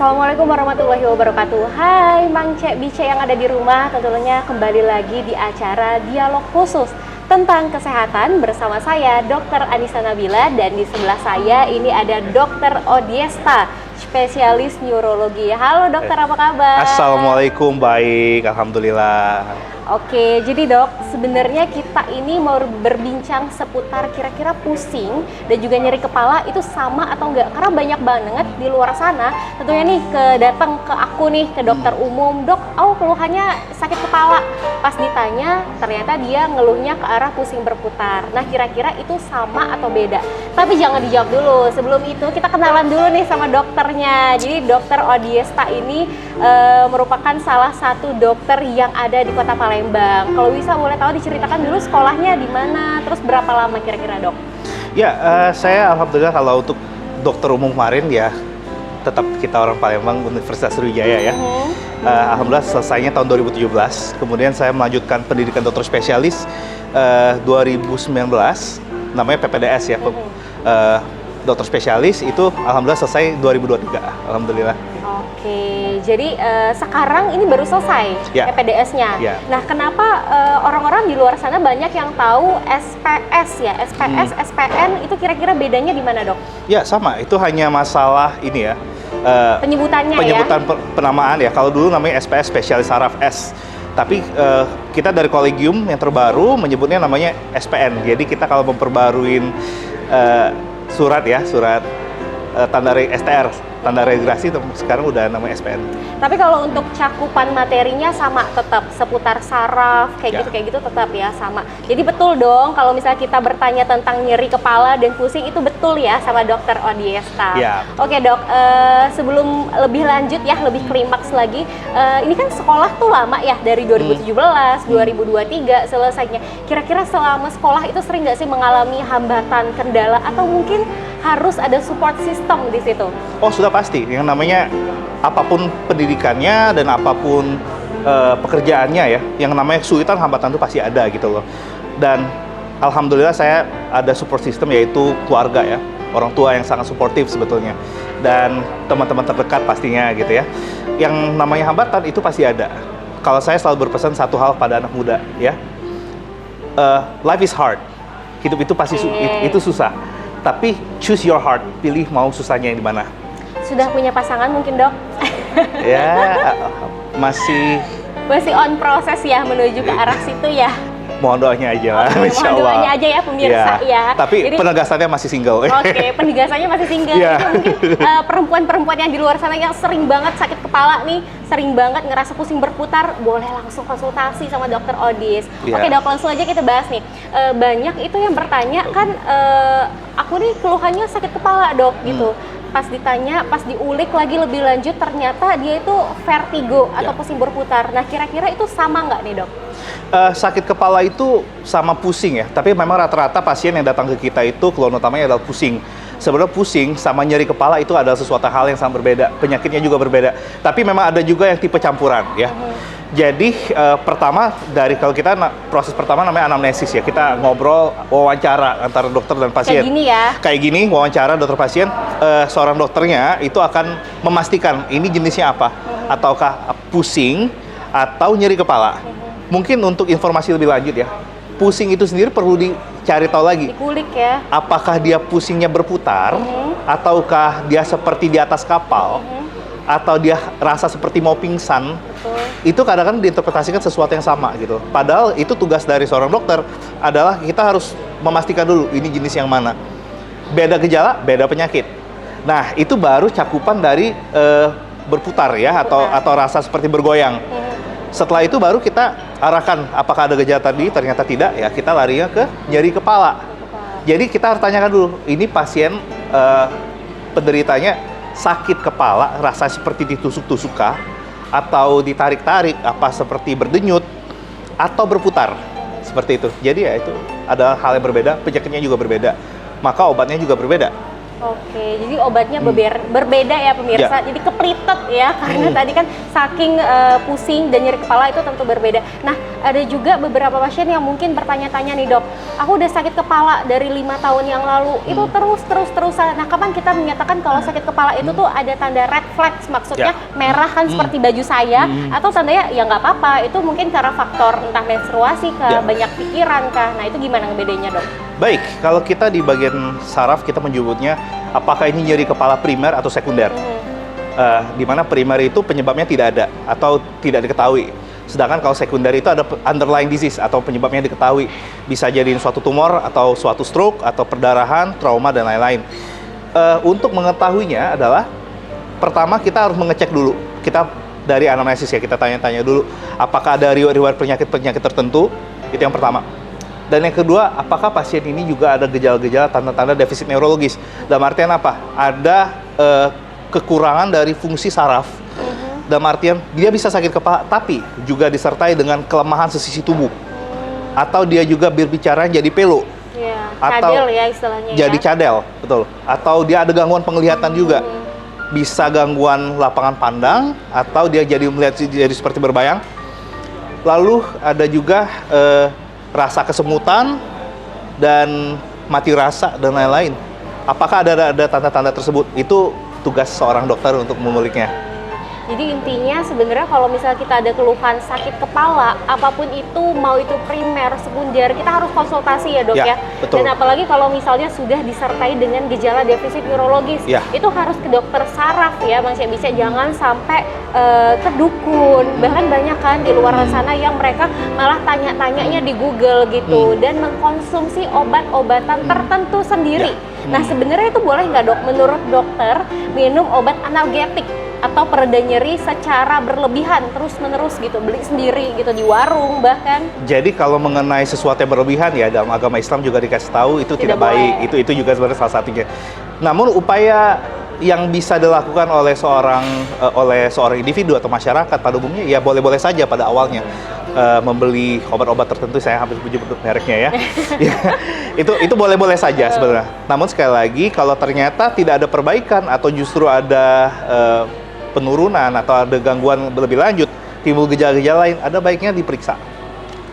Assalamualaikum warahmatullahi wabarakatuh. Hai Mang Cek Bice yang ada di rumah, tentunya kembali lagi di acara Dialog Khusus tentang kesehatan bersama saya Dr. Anissa Nabila, dan di sebelah saya ini ada Dr. Odiesta, spesialis neurologi. Halo dokter, apa kabar? Assalamualaikum, baik, alhamdulillah. Oke, jadi dok, sebenarnya kita ini mau berbincang seputar kira-kira pusing dan juga nyeri kepala itu sama atau enggak? Karena banyak banget di luar sana, tentunya nih datang ke aku nih, ke dokter umum, dok, keluhannya sakit kepala. Pas ditanya, ternyata dia ngeluhnya ke arah pusing berputar. Nah, kira-kira itu sama atau beda? Tapi jangan dijawab dulu. Sebelum itu kita kenalan dulu nih sama dokternya. Jadi dokter Odiesta ini merupakan salah satu dokter yang ada di Kota Palembang. Kalau bisa boleh tahu diceritakan dulu sekolahnya di mana, terus berapa lama kira-kira dok? Ya, saya alhamdulillah kalau untuk dokter umum kemarin ya tetap kita orang Palembang, Universitas Sriwijaya ya. Alhamdulillah selesainya tahun 2017. Kemudian saya melanjutkan pendidikan dokter spesialis 2019, namanya PPDS ya. Dokter spesialis itu alhamdulillah selesai 2023. Alhamdulillah. Oke, jadi sekarang ini baru selesai PPDS-nya. Ya. Nah, kenapa orang-orang di luar sana banyak yang tahu SPS ya, SPS, SPN itu kira-kira bedanya di mana dok? Ya sama, itu hanya masalah ini ya. Penyebutannya penyebutan ya? Penamaan ya. Kalau dulu namanya SPS, spesialis saraf S. Tapi kita dari kolegium yang terbaru menyebutnya namanya SPN. Jadi kita kalau memperbaruin surat tanda STR, tanda registrasi, sekarang udah namanya SPN. Tapi kalau untuk cakupan materinya sama tetap seputar saraf kayak gitu tetap ya sama. Jadi betul dong kalau misalnya kita bertanya tentang nyeri kepala dan pusing itu betul ya sama dokter Odiesta. Oke dok, sebelum lebih lanjut ya, lebih klimaks lagi, ini kan sekolah tuh lama ya dari 2017, 2023 selesainya. Kira-kira selama sekolah itu sering nggak sih mengalami hambatan, kendala, atau mungkin harus ada support system di situ? Oh sudah pasti, yang namanya apapun pendidikannya dan apapun pekerjaannya ya, yang namanya kesulitan, hambatan itu pasti ada gitu loh. Dan alhamdulillah saya ada support system, yaitu keluarga ya, orang tua yang sangat suportif sebetulnya, dan teman-teman terdekat pastinya gitu ya. Yang namanya hambatan itu pasti ada. Kalau saya selalu berpesan satu hal pada anak muda ya, life is hard, hidup itu pasti itu susah. Tapi choose your heart, pilih mau susahnya yang di mana. Sudah punya pasangan mungkin dok? Ya, masih on proses ya menuju ke arah situ ya. Mohon doanya aja lah, insya mohon Allah. doanya aja ya pemirsa ya. Tapi jadi, penegasannya masih single. Oke, penegasannya masih single. Itu mungkin perempuan-perempuan yang di luar sana yang sering banget sakit kepala nih, sering banget ngerasa pusing berputar, boleh langsung konsultasi sama dokter Odis. Oke dok, langsung aja kita bahas nih. Banyak itu yang bertanya kan, aku nih keluhannya sakit kepala dok gitu. Pas ditanya, pas diulik lagi lebih lanjut, ternyata dia itu vertigo atau pusing berputar. Nah, kira-kira itu sama nggak nih dok? Sakit kepala itu sama pusing ya, tapi memang rata-rata pasien yang datang ke kita itu keluhan utamanya adalah pusing. Sebenarnya pusing sama nyeri kepala itu adalah sesuatu hal yang sangat berbeda, penyakitnya juga berbeda. Tapi memang ada juga yang tipe campuran ya. Jadi pertama kalau kita proses pertama namanya anamnesis ya, kita ngobrol, wawancara antara dokter dan pasien. Kayak gini ya? Kayak gini, wawancara dokter pasien, seorang dokternya itu akan memastikan ini jenisnya apa, ataukah pusing atau nyeri kepala. Mungkin untuk informasi lebih lanjut ya, pusing itu sendiri perlu dicari tahu lagi. Dikulik ya. Apakah dia pusingnya berputar, ataukah dia seperti di atas kapal, atau dia rasa seperti mau pingsan. Itu kadang-kadang diinterpretasikan sesuatu yang sama gitu. Padahal itu tugas dari seorang dokter adalah kita harus memastikan dulu ini jenis yang mana. Beda gejala, beda penyakit. Nah, itu baru cakupan dari berputar ya, atau rasa seperti bergoyang. Setelah itu baru kita arahkan apakah ada gejala tadi, ternyata tidak ya, kita larinya ke nyeri kepala. Jadi kita harus tanyakan dulu, ini pasien penderitanya sakit kepala, rasa seperti ditusuk-tusuk kah, atau ditarik-tarik, apa seperti berdenyut, atau berputar, seperti itu. Jadi ya itu ada hal yang berbeda, penyakitnya juga berbeda, maka obatnya juga berbeda. Oke, jadi obatnya berbeda ya pemirsa. Jadi keplitet ya, karena tadi kan saking pusing dan nyeri kepala itu tentu berbeda. Nah, ada juga beberapa pasien yang mungkin bertanya-tanya nih dok, aku udah sakit kepala dari 5 tahun yang lalu, itu terus-terusan. Nah, kapan kita menyatakan kalau sakit kepala itu tuh ada tanda red flags, maksudnya merah kan seperti baju saya, atau tandanya ya nggak apa-apa, itu mungkin karena faktor entah menstruasi kah, banyak pikiran kah. Nah, itu gimana ngebedanya, Dok? Baik, kalau kita di bagian saraf kita menyebutnya apakah ini nyeri kepala primer atau sekunder. Di mana primer itu penyebabnya tidak ada atau tidak diketahui. Sedangkan kalau sekunder itu ada underlying disease atau penyebabnya diketahui. Bisa jadi suatu tumor atau suatu stroke atau perdarahan, trauma, dan lain-lain. Untuk mengetahuinya adalah pertama kita harus mengecek dulu. Kita dari anamnesis ya, kita tanya-tanya dulu apakah ada riwayat penyakit-penyakit tertentu, itu yang pertama. Dan yang kedua, apakah pasien ini juga ada gejala-gejala tanda-tanda defisit neurologis. Dalam artian apa? Ada kekurangan dari fungsi saraf. Dalam artian dia bisa sakit kepala, tapi juga disertai dengan kelemahan sesisi tubuh. Atau dia juga berbicara jadi pelo. Ya, atau cadel ya istilahnya. Jadi cadel, betul. Atau dia ada gangguan penglihatan juga. Bisa gangguan lapangan pandang, atau dia jadi melihat jadi seperti berbayang. Lalu ada juga rasa kesemutan dan mati rasa dan lain-lain. Apakah ada tanda-tanda tersebut? Itu tugas seorang dokter untuk memuliknya. Jadi intinya sebenarnya kalau misalnya kita ada keluhan sakit kepala, apapun itu, mau itu primer, sekunder, kita harus konsultasi ya, Dok ya. Betul. Dan apalagi kalau misalnya sudah disertai dengan gejala defisit neurologis, itu harus ke dokter saraf ya, Bang Syah. Bisa jangan sampai ke dukun. Bahkan banyak kan di luar sana yang mereka malah tanya-tanyanya di Google gitu dan mengkonsumsi obat-obatan tertentu sendiri. Nah, sebenarnya itu boleh nggak, Dok? Menurut dokter, minum obat analgetik atau pereda nyeri secara berlebihan terus-menerus gitu, beli sendiri gitu di warung bahkan. Jadi kalau mengenai sesuatu yang berlebihan ya dalam agama Islam juga dikasih tahu itu tidak baik. Itu juga sebenarnya salah satunya. Namun upaya yang bisa dilakukan oleh seorang individu atau masyarakat pada umumnya ya boleh-boleh saja pada awalnya. Membeli obat-obat tertentu, saya hampir menyebut mereknya ya. itu boleh-boleh saja sebenarnya. Namun sekali lagi kalau ternyata tidak ada perbaikan atau justru ada penurunan atau ada gangguan lebih lanjut, timbul gejala-gejala lain, ada baiknya diperiksa.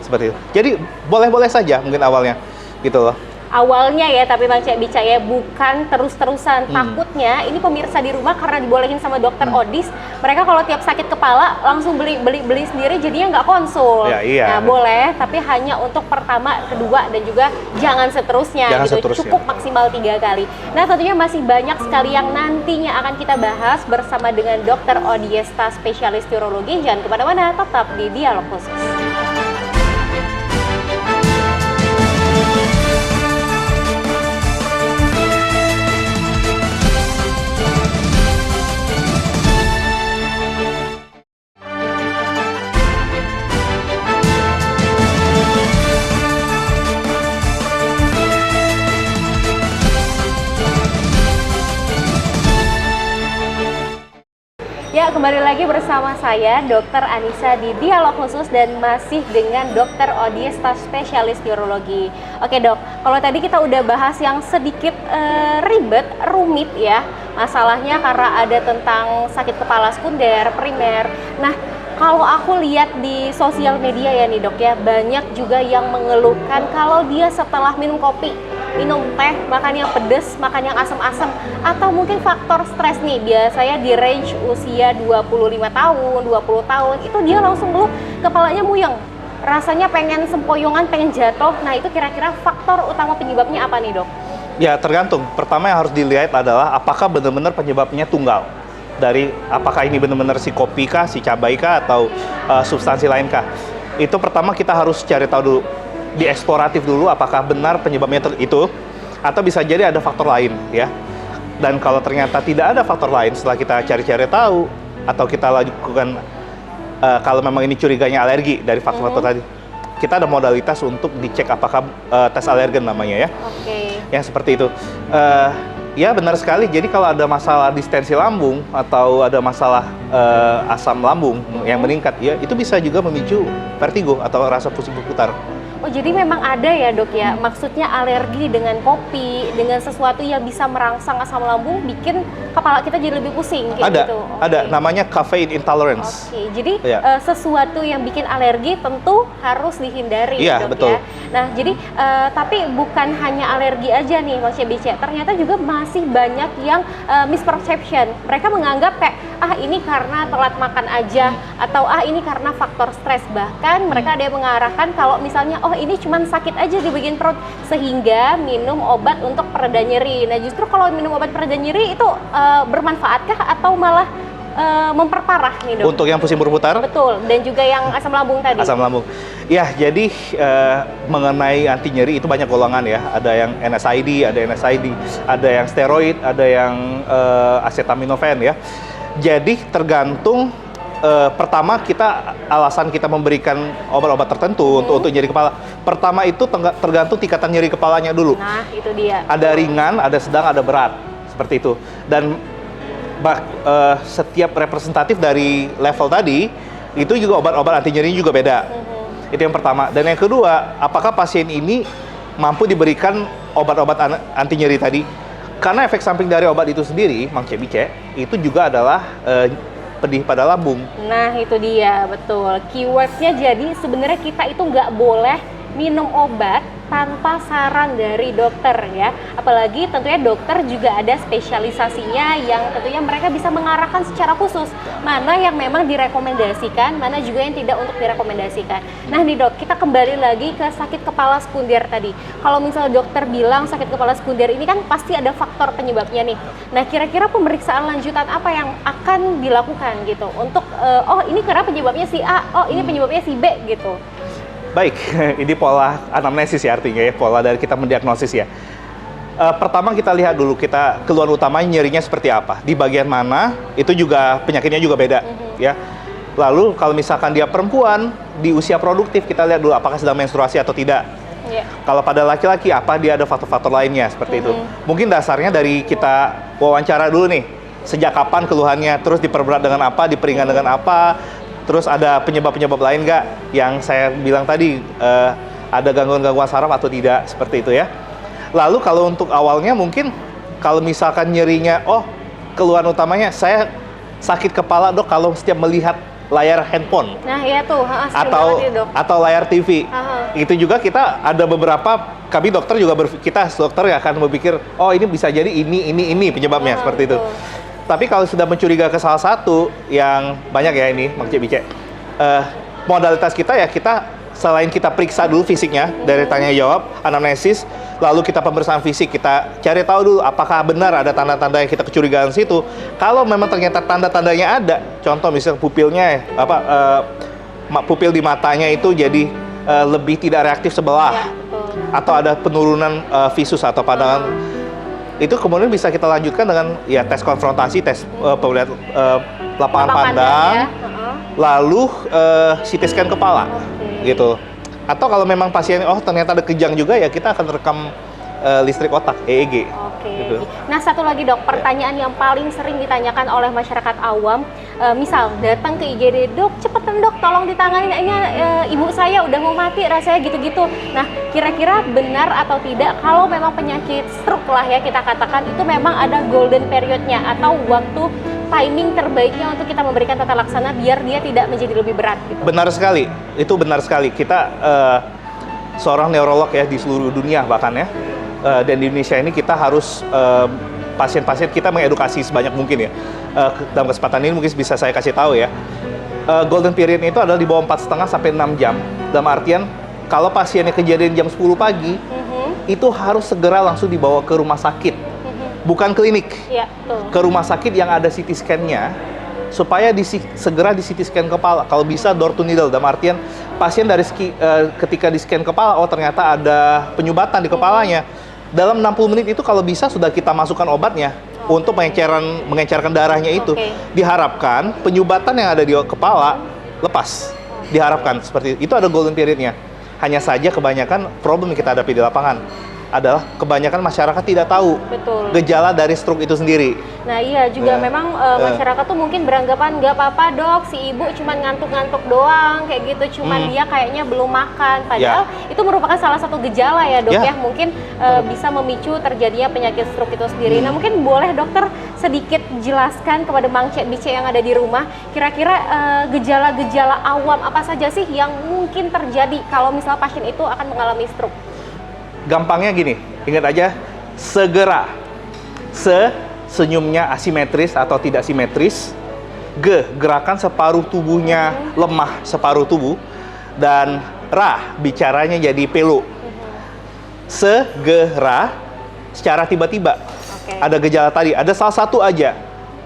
Seperti itu. Jadi boleh-boleh saja mungkin awalnya gitu loh. Awalnya ya, tapi Bang Cek Bica bukan terus-terusan. Takutnya ini pemirsa di rumah karena dibolehin sama dokter Odis, mereka kalau tiap sakit kepala langsung beli sendiri, jadinya nggak konsul. Iya. Nah, boleh, tapi hanya untuk pertama, kedua, dan juga jangan seterusnya. Cukup maksimal 3 kali. Nah, tentunya masih banyak sekali yang nantinya akan kita bahas bersama dengan Dokter Odiesta, spesialis neurologi. Jangan kemana-mana, tetap di Dialog Khusus. Ya, kembali lagi bersama saya, Dr. Anissa di Dialog Khusus dan masih dengan Dr. Odiesta, spesialis neurologi. Oke, Dok, kalau tadi kita udah bahas yang sedikit rumit ya, masalahnya karena ada tentang sakit kepala sekunder, primer. Nah, kalau aku lihat di sosial media ya nih, Dok ya, banyak juga yang mengeluhkan kalau dia setelah minum kopi, minum teh, makan yang pedas, makan yang asam-asam, atau mungkin faktor stres nih, biasanya di range usia 25 tahun, 20 tahun, itu dia langsung ngeluh kepalanya muyeng, rasanya pengen sempoyongan, pengen jatuh. Nah, itu kira-kira faktor utama penyebabnya apa nih, Dok? Ya, tergantung. Pertama yang harus dilihat adalah apakah benar-benar penyebabnya tunggal. Dari apakah ini benar-benar si kopi kah, si cabai kah, atau substansi lain kah. Itu pertama kita harus cari tahu dulu, dieksploratif dulu apakah benar penyebabnya itu, atau bisa jadi ada faktor lain ya. Dan kalau ternyata tidak ada faktor lain, setelah kita cari-cari tahu atau kita lakukan kalau memang ini curiganya alergi dari faktor-faktor tadi, kita ada modalitas untuk dicek apakah tes alergen namanya ya. Yang seperti itu. Ya benar sekali, jadi kalau ada masalah distensi lambung atau ada masalah asam lambung yang meningkat, ya itu bisa juga memicu vertigo atau rasa pusing berputar. Oh, jadi memang ada ya, Dok ya, maksudnya alergi dengan kopi, dengan sesuatu yang bisa merangsang asam lambung, bikin kepala kita jadi lebih pusing kayak gitu. Ada, namanya caffeine intolerance. Jadi sesuatu yang bikin alergi tentu harus dihindari, Iya, Dok betul. ya. Nah, jadi tapi bukan hanya alergi aja nih Mas CBC, ternyata juga masih banyak yang misperception. Mereka menganggap kayak ini karena telat makan aja atau ini karena faktor stres. Bahkan mereka ada yang mengarahkan kalau misalnya ini cuma sakit aja di bagian perut sehingga minum obat untuk pereda nyeri. Nah, justru kalau minum obat pereda nyeri itu bermanfaatkah atau malah memperparah nih dok? Untuk yang pusing berputar? Betul, dan juga yang asam lambung tadi. Asam lambung. Ya, jadi mengenai anti nyeri itu banyak golongan ya. Ada yang NSAID, ada NSAID, ada yang steroid, ada yang acetaminophen ya. Jadi tergantung pertama alasan kita memberikan obat-obat tertentu untuk nyeri kepala. Pertama itu tergantung tingkatan nyeri kepalanya dulu. Nah, itu dia. Ada ringan, ada sedang, ada berat. Seperti itu. Dan setiap representatif dari level tadi itu juga obat-obat anti nyeri juga beda. Itu yang pertama. Dan yang kedua, apakah pasien ini mampu diberikan obat-obat anti nyeri tadi? Karena efek samping dari obat itu sendiri, Mang Cebice, itu juga adalah pedih pada lambung. Nah, itu dia, betul. Keywordnya jadi sebenarnya kita itu nggak boleh minum obat tanpa saran dari dokter ya. Apalagi tentunya dokter juga ada spesialisasinya yang tentunya mereka bisa mengarahkan secara khusus mana yang memang direkomendasikan, mana juga yang tidak untuk direkomendasikan. Nah nih dok, kita kembali lagi ke sakit kepala sekunder tadi. Kalau misalnya dokter bilang sakit kepala sekunder ini kan pasti ada faktor penyebabnya nih. Nah kira-kira pemeriksaan lanjutan apa yang akan dilakukan gitu untuk ini karena penyebabnya si A, ini penyebabnya si B gitu. Baik, ini pola anamnesis ya artinya ya, pola dari kita mendiagnosis ya. Pertama kita lihat dulu, kita keluhan utamanya nyerinya seperti apa, di bagian mana, itu juga penyakitnya juga beda ya. Lalu kalau misalkan dia perempuan, di usia produktif kita lihat dulu apakah sedang menstruasi atau tidak. Kalau pada laki-laki apa dia ada faktor-faktor lainnya seperti itu. Mungkin dasarnya dari kita wawancara dulu nih, sejak kapan keluhannya, terus diperberat dengan apa, diperingan dengan apa. Terus ada penyebab-penyebab lain nggak yang saya bilang tadi, ada gangguan-gangguan saraf atau tidak, seperti itu ya. Lalu kalau untuk awalnya mungkin kalau misalkan nyerinya, keluhan utamanya saya sakit kepala dok kalau setiap melihat layar handphone. Nah iya tuh, atau layar TV. Itu juga kita ada beberapa, kami dokter juga kita dokter akan berpikir, ini bisa jadi ini penyebabnya, seperti itu. Tapi kalau sudah mencuriga ke salah satu, yang banyak ya ini, Mang Cebice, modalitas kita ya kita selain kita periksa dulu fisiknya dari tanya jawab, anamnesis, lalu kita pemeriksaan fisik, kita cari tahu dulu apakah benar ada tanda-tanda yang kita kecurigaan situ. Kalau memang ternyata tanda-tandanya ada, contoh misalnya pupilnya pupil di matanya itu jadi lebih tidak reaktif sebelah, atau ada penurunan visus atau pandangan. Itu kemudian bisa kita lanjutkan dengan ya tes konfrontasi, tes lapangan pandang, lalu CT scan kepala, gitu. Atau kalau memang pasien ternyata ada kejang juga ya kita akan rekam listrik otak (EEG). Gitu. Nah satu lagi dok, pertanyaan yang paling sering ditanyakan oleh masyarakat awam, misal datang ke IGD, dok cepetan dok tolong ditangani, ini ibu saya udah mau mati rasanya gitu-gitu. Nah kira-kira benar atau tidak kalau memang penyakit stroke lah ya kita katakan itu memang ada golden periodnya atau waktu timing terbaiknya untuk kita memberikan tata laksana biar dia tidak menjadi lebih berat gitu. Benar sekali, itu benar sekali. Kita seorang neurolog ya di seluruh dunia bahkan ya, dan di Indonesia ini kita harus pasien-pasien kita mengedukasi sebanyak mungkin ya. Dalam kesempatan ini mungkin bisa saya kasih tahu ya, golden period itu adalah di bawah 4,5 sampai 6 jam. Dalam artian kalau pasiennya kejadian jam 10 pagi, itu harus segera langsung dibawa ke rumah sakit, bukan klinik, ke rumah sakit yang ada CT scan-nya, supaya segera di CT scan kepala. Kalau bisa door to needle, dalam artian pasien dari ketika di scan kepala, ternyata ada penyumbatan di kepalanya. Dalam 60 menit itu kalau bisa sudah kita masukkan obatnya untuk mengencerkan darahnya itu. Diharapkan penyumbatan yang ada di kepala lepas. Diharapkan seperti itu ada golden period-nya. Hanya saja kebanyakan problem yang kita hadapi di lapangan adalah kebanyakan masyarakat tidak tahu gejala dari stroke itu sendiri. Nah iya juga memang masyarakat tuh mungkin beranggapan nggak apa-apa dok, si ibu cuma ngantuk-ngantuk doang kayak gitu, cuman dia kayaknya belum makan. Padahal itu merupakan salah satu gejala ya dok ya, mungkin bisa memicu terjadinya penyakit stroke itu sendiri. Nah mungkin boleh dokter sedikit jelaskan kepada Mang Cek Bice yang ada di rumah, kira-kira gejala-gejala awam apa saja sih yang mungkin terjadi kalau misalnya pasien itu akan mengalami stroke? Gampangnya gini, ingat aja, segera. Senyumnya asimetris atau tidak simetris. Gerakan separuh tubuhnya lemah separuh tubuh. Dan bicaranya jadi pelo. Segera, secara tiba-tiba. Ada gejala tadi, ada salah satu aja.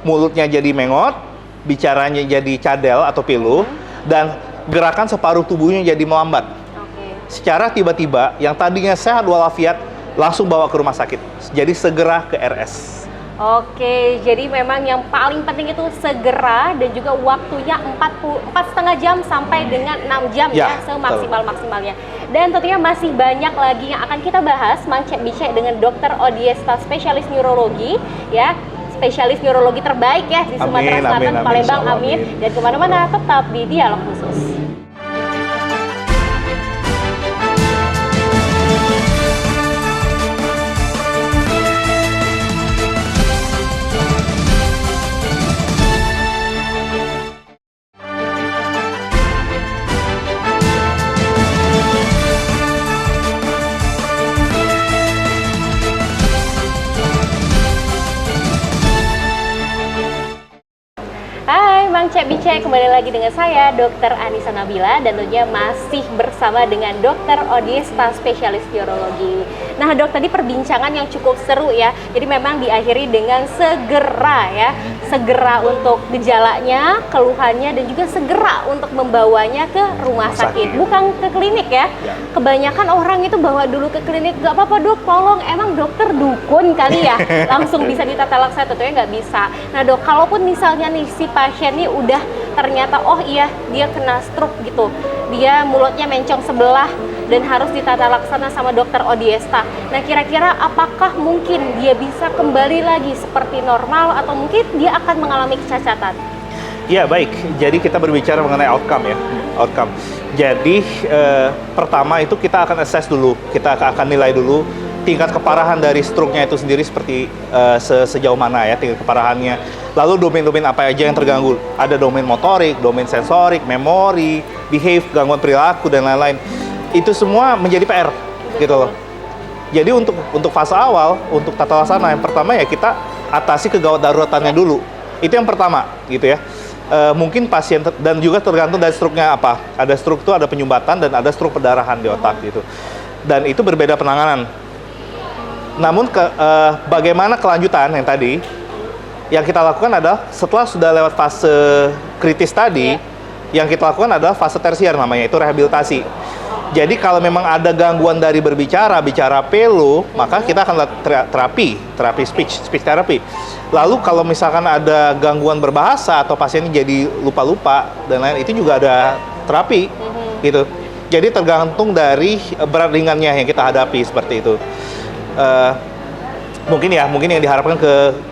Mulutnya jadi mengot, bicaranya jadi cadel atau pilu, dan gerakan separuh tubuhnya jadi melambat. Secara tiba-tiba, yang tadinya sehat walafiat, langsung bawa ke rumah sakit. Jadi segera ke RS. Oke, jadi memang yang paling penting itu segera dan juga waktunya 4,5 jam sampai dengan 6 jam ya semaksimal-maksimalnya. Dan tentunya masih banyak lagi yang akan kita bahas Mang Cek Bice dengan Dr. Odiesta, spesialis neurologi ya. Spesialis neurologi terbaik ya di Sumatera Selatan, Palembang, amin. Dan kemana-mana tetap di Dialog Khusus. Mang Cek Bice, kembali lagi dengan saya Dr. Anissa Nabila dan tentunya masih bersama dengan Dr. Odiesta, spesialis neurologi. Nah dok, tadi perbincangan yang cukup seru ya, jadi memang diakhiri dengan segera ya, segera untuk gejalanya, keluhannya, dan juga segera untuk membawanya ke rumah sakit, bukan ke klinik ya. Kebanyakan orang itu bawa dulu ke klinik, gak apa-apa dok, tolong, emang dokter dukun kali ya, langsung bisa ditata laksana, tentunya nggak bisa. Nah dok, kalaupun misalnya nih si pasien ini udah ternyata oh iya dia kena stroke gitu, dia mulutnya mencong sebelah dan harus ditata laksana sama dokter Odiesta. Nah kira-kira apakah mungkin dia bisa kembali lagi seperti normal atau mungkin dia akan mengalami kecacatan? Ya baik, jadi kita berbicara mengenai outcome ya, outcome. Jadi pertama itu kita akan assess dulu, kita akan nilai dulu tingkat keparahan dari stroke-nya itu sendiri seperti sejauh mana ya tingkat keparahannya. Lalu domain-domain apa aja yang terganggu? Ada domain motorik, domain sensorik, memori, behave, gangguan perilaku dan lain-lain. Itu semua menjadi PR gitu loh. Jadi untuk fase awal, untuk tata laksana yang pertama ya kita atasi kegawat daruratannya dulu. Itu yang pertama gitu ya. Mungkin pasien dan juga tergantung dari stroke-nya apa. Ada stroke itu ada penyumbatan dan ada stroke perdarahan di otak gitu. Dan itu berbeda penanganan. Namun bagaimana kelanjutan yang tadi, yang kita lakukan adalah setelah sudah lewat fase kritis tadi, yang kita lakukan adalah fase tersier namanya, itu rehabilitasi. Jadi kalau memang ada gangguan dari berbicara, bicara pelo, maka kita akan terapi speech therapy. Lalu kalau misalkan ada gangguan berbahasa atau pasien ini jadi lupa-lupa dan lain, itu juga ada terapi gitu. Jadi tergantung dari berat ringannya yang kita hadapi seperti itu. Mungkin yang diharapkan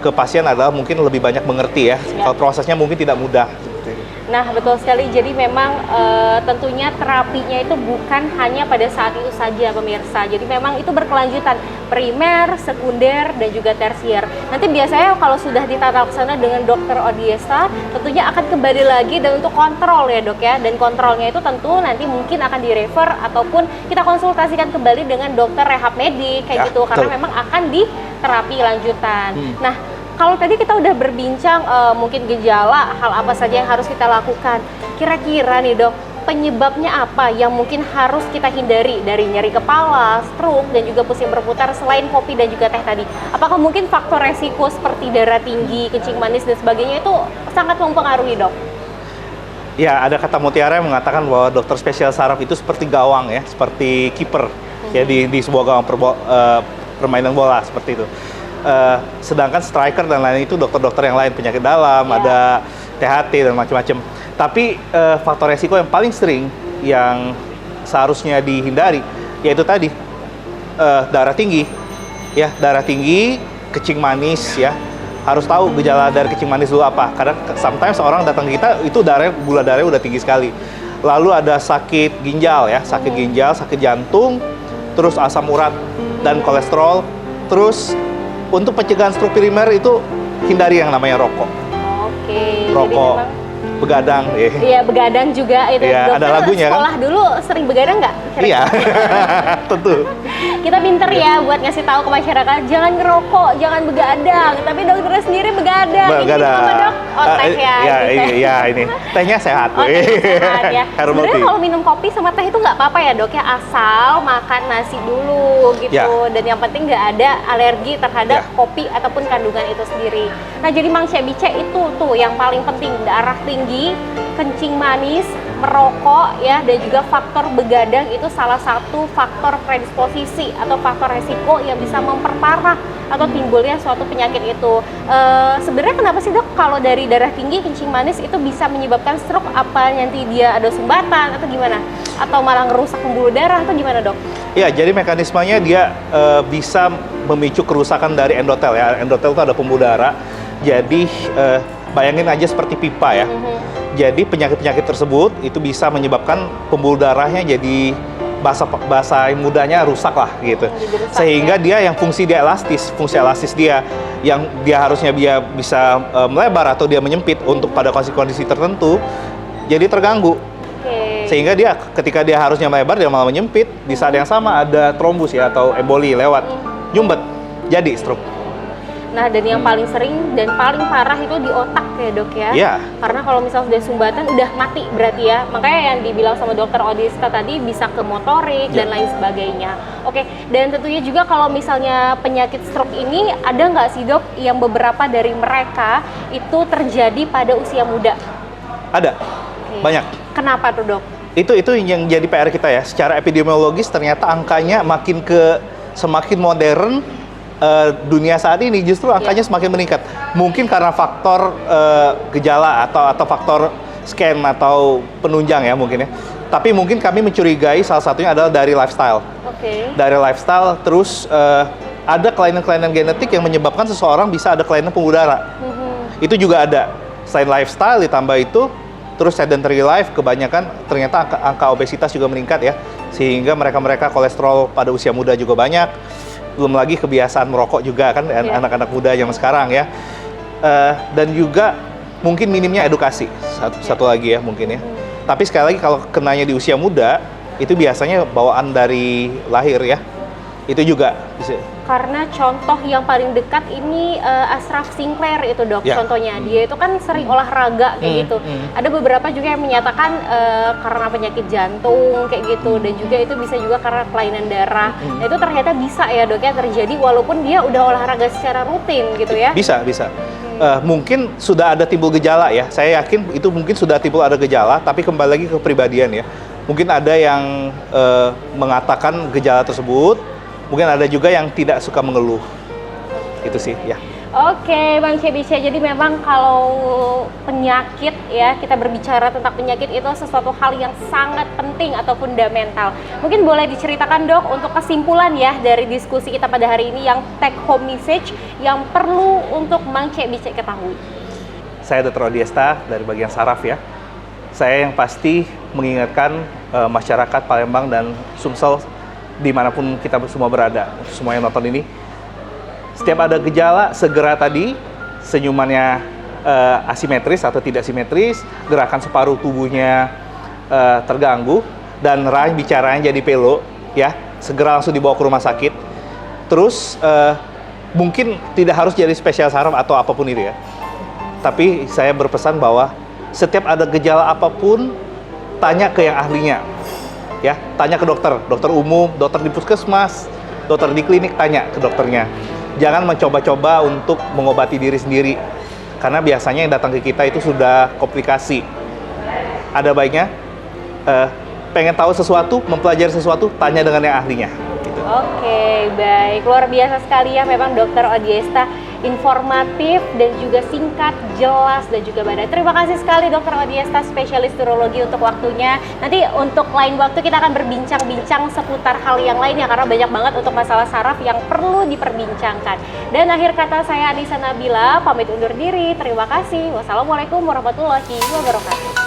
ke pasien adalah mungkin lebih banyak mengerti ya. Kalau prosesnya mungkin tidak mudah. Nah betul sekali, jadi memang tentunya terapinya itu bukan hanya pada saat itu saja pemirsa, jadi memang itu berkelanjutan, primer, sekunder, dan juga tersier. Nanti biasanya kalau sudah ditata laksana dengan dokter Odiesta, tentunya akan kembali lagi dan untuk kontrol ya dok ya, dan kontrolnya itu tentu nanti mungkin akan direfer ataupun kita konsultasikan kembali dengan dokter rehab medik kayak gitu, karena memang akan di terapi lanjutan. Nah kalau tadi kita udah berbincang mungkin gejala, hal apa saja yang harus kita lakukan. Kira-kira nih dok, penyebabnya apa yang mungkin harus kita hindari dari nyeri kepala, stroke, dan juga pusing berputar selain kopi dan juga teh tadi? Apakah mungkin faktor resiko seperti darah tinggi, kencing manis, dan sebagainya itu sangat mempengaruhi dok? Ya, ada kata mutiara yang mengatakan bahwa dokter spesial saraf itu seperti gawang ya, seperti kiper ya di sebuah gawang permainan bola seperti itu. Sedangkan striker dan lain itu dokter-dokter yang lain, penyakit dalam, ada THT dan macam-macam. Tapi faktor resiko yang paling sering yang seharusnya dihindari yaitu tadi darah tinggi, ya darah tinggi, kencing manis ya. Harus tahu gejala dari kencing manis dulu apa. Kadang sometimes orang datang ke kita itu gula darahnya udah tinggi sekali. Lalu ada sakit ginjal ya, sakit ginjal, sakit jantung, terus asam urat dan kolesterol, terus untuk pencegahan stroke primer itu hindari yang namanya rokok. Oke. Rokok, Jadi memang begadang. iya, begadang juga itu. Iya, ada lagunya kan? Sekolah dulu sering begadang nggak? Iya, tentu. Kita pinter ya buat ngasih tahu ke masyarakat, jangan ngerokok, jangan begadang. Tapi dokternya sendiri begadang. Ini Begadang. apa, Dok? Oh, teh ya. Iya, gitu. ini. Tehnya sehat. Oh, teh sehat ya. Herbal Sebenarnya tea. kalau minum kopi sama teh itu nggak apa-apa ya, Dok ya, asal makan nasi dulu gitu. Ya. Dan yang penting nggak ada alergi terhadap Ya. kopi ataupun kandungan itu sendiri. Nah, jadi Mang Cebice itu tuh yang paling penting, darah tinggi, kencing manis, merokok ya, dan juga faktor begadang itu salah satu faktor predisposisi atau faktor resiko yang bisa memperparah atau timbulnya suatu penyakit itu. Sebenarnya kenapa sih, Dok, kalau dari darah tinggi, kencing manis itu bisa menyebabkan stroke? Apa nanti dia ada sumbatan atau gimana? Atau malah ngerusak pembuluh darah atau gimana, Dok? Ya, jadi mekanismenya dia bisa memicu kerusakan dari endotel ya. Endotel itu ada pembuluh darah. Jadi bayangin aja seperti pipa ya. Jadi penyakit-penyakit tersebut itu bisa menyebabkan pembuluh darahnya jadi bahasa mudanya rusak lah gitu. Rusak, Sehingga ya. dia yang fungsi elastis dia yang dia harusnya dia bisa melebar atau dia menyempit untuk pada kondisi tertentu jadi terganggu. Oke. Sehingga dia ketika dia harusnya melebar dia malah menyempit, di saat yang sama ada trombus ya atau emboli lewat, nyumbet, jadi stroke. Nah, dan yang paling sering dan paling parah itu di otak ya, Dok ya. Iya. Karena kalau misalnya sudah sumbatan udah mati berarti ya. Makanya yang dibilang sama dokter Odista tadi bisa ke motorik dan lain sebagainya. Oke, dan tentunya juga kalau misalnya penyakit stroke ini ada nggak sih, Dok, yang beberapa dari mereka itu terjadi pada usia muda? Ada. Oke. Banyak. Kenapa tuh, Dok? Itu yang jadi PR kita ya. Secara epidemiologis ternyata angkanya semakin modern. Dunia saat ini justru angkanya semakin meningkat. Mungkin karena faktor gejala atau faktor scan atau penunjang ya mungkin ya. Tapi mungkin kami mencurigai salah satunya adalah dari lifestyle. Oke. Dari lifestyle terus ada kelainan-kelainan genetik yang menyebabkan seseorang bisa ada kelainan pembuluh darah. Itu juga ada. Selain lifestyle ditambah itu terus sedentary life, kebanyakan ternyata angka obesitas juga meningkat ya. Sehingga mereka-mereka kolesterol pada usia muda juga banyak. Belum lagi kebiasaan merokok juga kan anak-anak muda zaman sekarang ya. Dan juga mungkin minimnya edukasi satu lagi ya mungkin ya. Tapi sekali lagi kalau kenanya di usia muda itu biasanya bawaan dari lahir ya. Itu juga bisa. Karena contoh yang paling dekat ini Ashraf Sinclair itu, Dok, Ya. contohnya. Dia itu kan sering olahraga kayak gitu. Ada beberapa juga yang menyatakan karena penyakit jantung kayak gitu, dan juga itu bisa juga karena kelainan darah. Nah, itu ternyata bisa ya, Dok, ya, terjadi walaupun dia udah olahraga secara rutin gitu ya. Bisa. Mungkin sudah ada timbul gejala ya. Saya yakin itu mungkin sudah timbul ada gejala, tapi kembali lagi ke kepribadian ya. Mungkin ada yang mengatakan gejala tersebut, mungkin ada juga yang tidak suka mengeluh. Itu sih ya. Oke, Bang Cebice. Jadi memang kalau penyakit ya, kita berbicara tentang penyakit itu sesuatu hal yang sangat penting atau fundamental. Mungkin boleh diceritakan, Dok, untuk kesimpulan ya dari diskusi kita pada hari ini yang take home message yang perlu untuk Bang Cebice ketahui. Saya Dr. Odiesta dari bagian saraf ya. Saya yang pasti mengingatkan masyarakat Palembang dan Sumsel dimanapun kita semua berada, semua yang nonton ini. Setiap ada gejala, segera tadi senyumannya asimetris atau tidak simetris, gerakan separuh tubuhnya terganggu, dan raih bicaranya jadi pelo, ya, segera langsung dibawa ke rumah sakit. Terus mungkin tidak harus jadi spesial saraf atau apapun itu ya. Tapi saya berpesan bahwa setiap ada gejala apapun, tanya ke yang ahlinya, ya, tanya ke dokter umum, dokter di puskesmas, dokter di klinik, tanya ke dokternya. Jangan mencoba-coba untuk mengobati diri sendiri, karena biasanya yang datang ke kita itu sudah komplikasi. Ada baiknya pengen tahu sesuatu, mempelajari sesuatu, tanya dengan yang ahlinya. Gitu. Oke, baik. Luar biasa sekali ya memang Dokter Odiesta. Informatif dan juga singkat, jelas, dan juga padat. Terima kasih sekali Dokter Odiesta, spesialis urologi, untuk waktunya. Nanti untuk lain waktu kita akan berbincang-bincang seputar hal yang lainnya, karena banyak banget untuk masalah saraf yang perlu diperbincangkan. Dan akhir kata, saya Anissa Nabila, pamit undur diri. Terima kasih. Wassalamualaikum warahmatullahi wabarakatuh.